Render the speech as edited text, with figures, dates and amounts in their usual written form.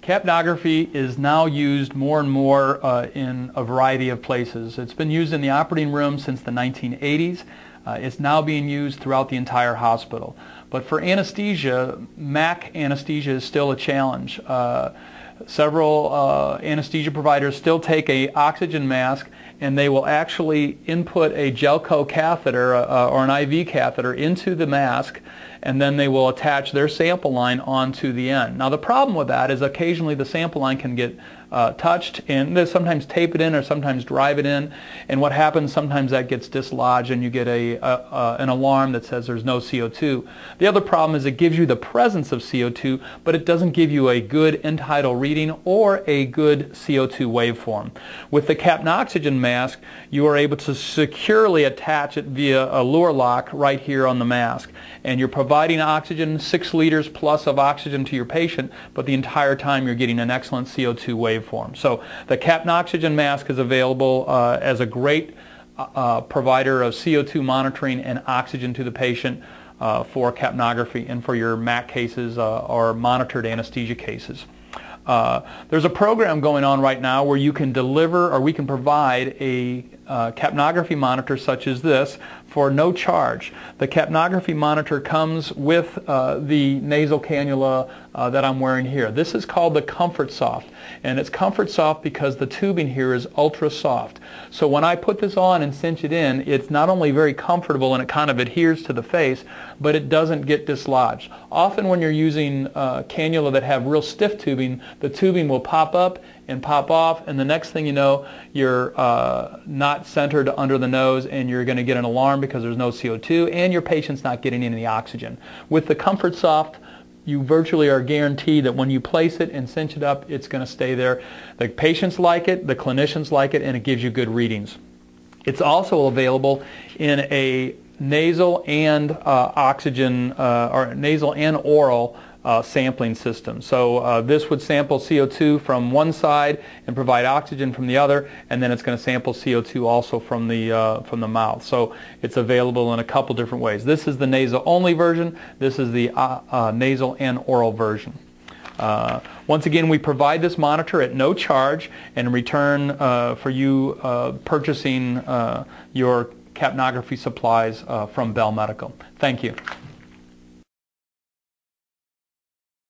Capnography is now used more and more in a variety of places. It's been used in the operating room since the 1980s. It's now being used throughout the entire hospital. But for anesthesia, MAC anesthesia is still a challenge. Several anesthesia providers still take an oxygen mask and they will actually input a Gelco catheter or an IV catheter into the mask, and then they will attach their sample line onto the end. Now the problem with that is occasionally the sample line can get touched, and they sometimes tape it in or sometimes drive it in, and what happens sometimes that gets dislodged and you get an alarm that says there's no CO2. The other problem is it gives you the presence of CO2, but it doesn't give you a good end tidal reading or a good CO2 waveform. With the Capnoxygen mask, you are able to securely attach it via a lure lock right here on the mask, and you're providing oxygen, 6 liters plus of oxygen to your patient, but the entire time you're getting an excellent CO2 waveform. So the Capnoxygen mask is available as a great provider of CO2 monitoring and oxygen to the patient for capnography and for your MAC cases or monitored anesthesia cases. There's a program going on right now where you can deliver, or we can provide a capnography monitor such as this for no charge. The capnography monitor comes with the nasal cannula that I'm wearing here. This is called the Comfort Soft, and it's Comfort Soft because the tubing here is ultra soft. So when I put this on and cinch it in, it's not only very comfortable and it kind of adheres to the face, but it doesn't get dislodged. Often when you're using cannula that have real stiff tubing, the tubing will pop up and pop off, and the next thing you know, you're not centered under the nose and you're going to get an alarm because there's no CO2 and your patient's not getting any oxygen. With the Comfort Soft, you virtually are guaranteed that when you place it and cinch it up, it's going to stay there. The patients like it, the clinicians like it, and it gives you good readings. It's also available in a nasal and oxygen, or nasal and oral sampling system. So this would sample CO2 from one side and provide oxygen from the other, and then it's going to sample CO2 also from the mouth. So it's available in a couple different ways. This is the nasal only version. This is the nasal and oral version. Once again, we provide this monitor at no charge, and in return for you purchasing your capnography supplies from Bell Medical. Thank you.